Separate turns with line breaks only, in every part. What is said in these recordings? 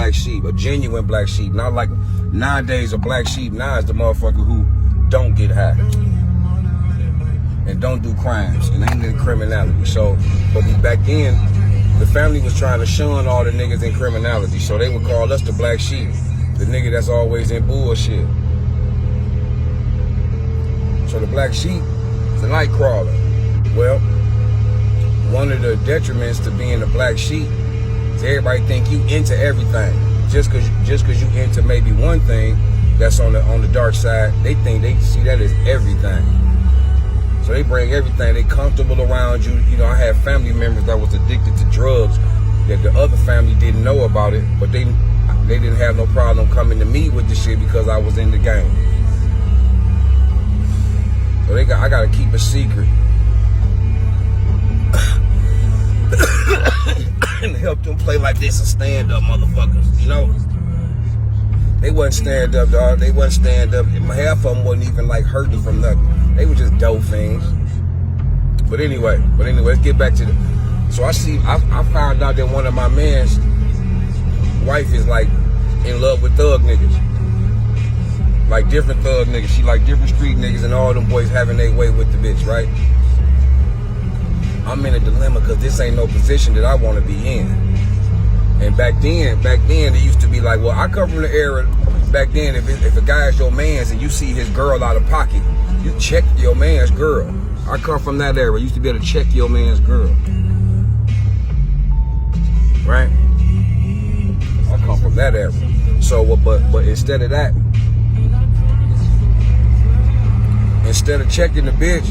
black sheep, a genuine black sheep. Not like nowadays a black sheep now is the motherfucker who don't get high and don't do crimes and ain't in criminality. So, but back then, the family was trying to shun all the niggas in criminality. So they would call us the black sheep, the nigga that's always in bullshit. So the black sheep is a night crawler. Well, one of the detriments to being a black sheep is everybody think you into everything. Just cause you into maybe one thing that's on the dark side, they think they see that as everything. So they bring everything. They comfortable around you. You know, I had family members that was addicted to drugs that the other family didn't know about it, but they didn't have no problem coming to me with the shit because I was in the game. So I gotta keep a secret and help them play like this and stand up, motherfuckers. You know, they wasn't stand up, dog. They wasn't stand up. Half of them wasn't even like hurting from nothing. They were just dope fiends. But anyway, let's get back to the. So I found out that one of my man's wife is like in love with thug niggas. Like different thug niggas. She like different street niggas and all them boys having their way with the bitch, right? I'm in a dilemma because this ain't no position that I want to be in. And back then, it used to be like, well, I come from the era, back then, if a guy is your man's and you see his girl out of pocket, you check your man's girl. I come from that era. You used to be able to check your man's girl. Right? I come from that era. So, but instead of that, instead of checking the bitch,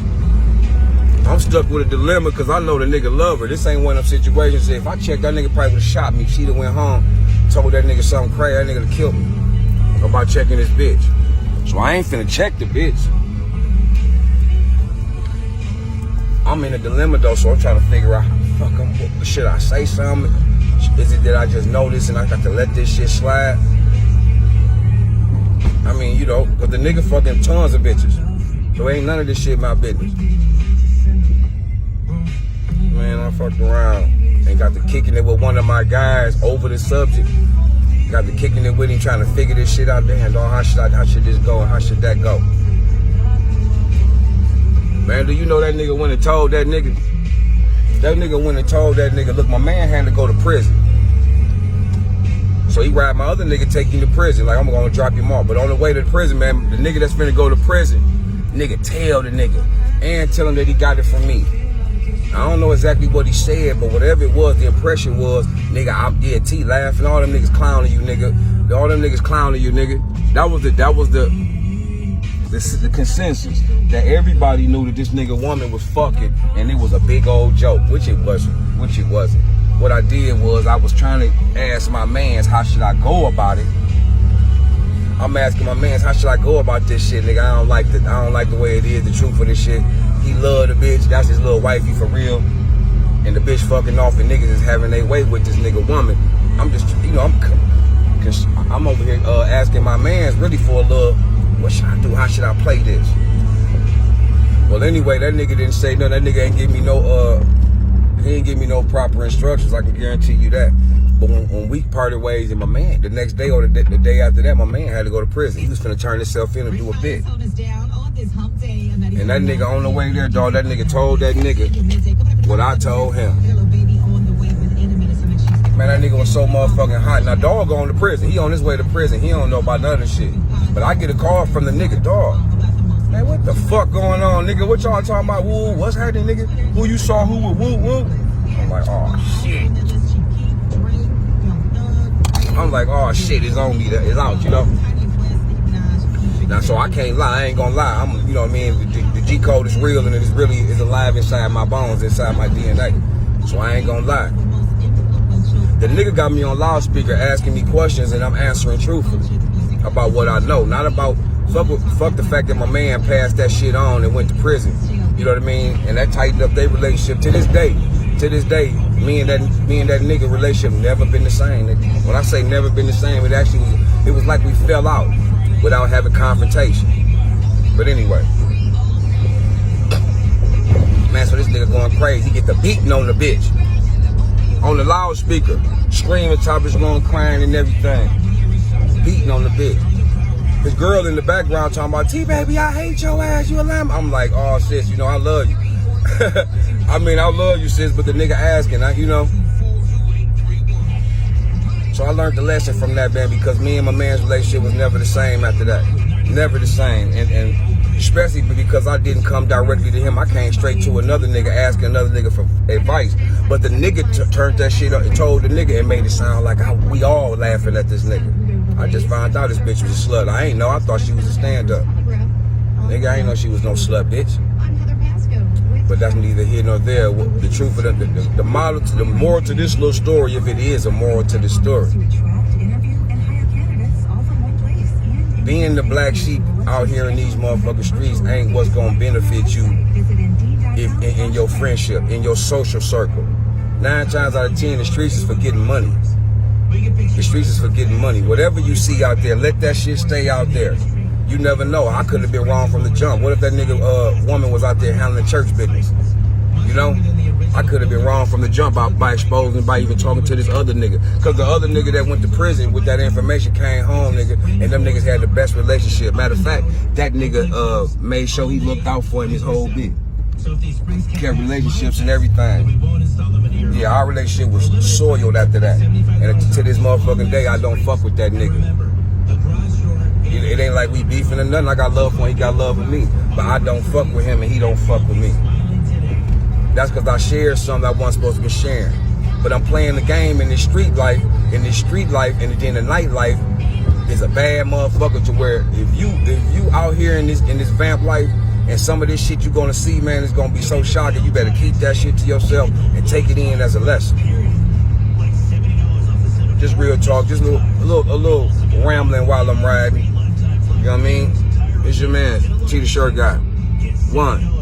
I'm stuck with a dilemma because I know the nigga love her. This ain't one of them situations. If I checked, that nigga probably would have shot me. She'd have went home, told that nigga something crazy. That nigga would have killed me about checking this bitch. So I ain't finna check the bitch. I'm in a dilemma though, so I'm trying to figure out, should I say something? Is it that I just know this and I got to let this shit slide? I mean, you know, because the nigga fucking tons of bitches. So ain't none of this shit my business. Man, I fucked around and got to kicking it with one of my guys over the subject. Got to kicking it with him, trying to figure this shit out there. And how should this go and how should that go? Man, do you know that nigga went and told that nigga? That nigga went and told that nigga, look, my man had to go to prison. So he ride my other nigga, take him to prison. Like, I'm gonna drop him off. But on the way to the prison, man, the nigga that's finna go to prison, nigga tell the nigga and tell him that he got it from me. I don't know exactly what he said, but whatever it was, the impression was, nigga, I'm DT laughing, all them niggas clowning you, nigga. All them niggas clowning you, nigga. That was the consensus that everybody knew that this nigga woman was fucking, and it was a big old joke, which it wasn't. What I did was I was trying to ask my mans how should I go about it. I'm asking my mans how should I go about this shit, nigga. I don't like the way it is, the truth of this shit. He love the bitch, that's his little wifey for real. And the bitch fucking off and niggas is having their way with this nigga woman. I'm just, you know, I'm over here asking my mans really for a little, what should I do? How should I play this? Well, anyway, that nigga didn't say no. That nigga ain't give me no, he ain't give me no proper instructions. I can guarantee you that. But when we parted ways, and my man, the next day or the day after that, my man had to go to prison. He was finna turn himself in and do a bit. And that nigga on the way there, dog, that nigga told that nigga what I told him. Man, that nigga was so motherfucking hot. Now, dog going to prison. He on his way to prison. He don't know about none of this shit. But I get a call from the nigga, dog. Man, what the fuck going on, nigga? What y'all talking about? Woo, what's happening, nigga? Who you saw who with woo? I'm like, oh, shit. I'm like, oh, shit, it's on me. It's out, you know? Now, so I can't lie. I ain't gonna lie. You know what I mean? The G code is real and it is alive inside my bones, inside my DNA. So I ain't gonna lie. The nigga got me on loudspeaker asking me questions and I'm answering truthfully about what I know. Not about, fuck the fact that my man passed that shit on and went to prison. You know what I mean? And that tightened up their relationship to this day. To this day, me and that nigga relationship never been the same. When I say never been the same, it was like we fell out without having confrontation. But anyway, man, so this nigga going crazy. He get the beating on the bitch on the loudspeaker. screaming, top of his lung, crying and everything, beating on the bitch. His girl in the background talking about, T-Baby, I hate your ass, you a lamb. I'm like, oh, sis, you know, I love you. I mean, I love you, sis, but the nigga asking, you know. So I learned the lesson from that, man, because me and my man's relationship was never the same after that. Never the same. And especially because I didn't come directly to him. I came straight to another nigga asking another nigga for advice. But the nigga turned that shit up and told the nigga and made it sound like we all laughing at this nigga. I just found out this bitch was a slut. I ain't know. I thought she was a stand-up. Nigga, I ain't know she was no slut, bitch. But that's neither here nor there. The truth of the moral to this little story, if it is a moral to this story. Being the black sheep out here in these motherfucking streets ain't what's gonna benefit you in your friendship, in your social circle. 9 times out of 10, the streets is for getting money. The streets is for getting money. Whatever you see out there, let that shit stay out there. You never know. I could have been wrong from the jump. What if that nigga woman was out there handling church business? You know? I could have been wrong from the jump by exposing, by even talking to this other nigga. Because the other nigga that went to prison with that information came home, nigga, and them niggas had the best relationship. Matter of fact, that nigga made sure he looked out for him his whole bit. Kept relationships and everything. Yeah, our relationship was soiled after that. And to this motherfucking day, I don't fuck with that nigga. It ain't like we beefing or nothing. I got love for him, he got love for me. But I don't fuck with him and he don't fuck with me. That's because I shared something I wasn't supposed to be sharing. But I'm playing the game in this street life, and then the nightlife is a bad motherfucker to where if you out here in this vamp life and some of this shit you gonna see, man, is gonna be so shocking, you better keep that shit to yourself and take it in as a lesson. Just real talk, just a little rambling while I'm riding. You know what I mean? It's your man, T the Shirt Guy. 1.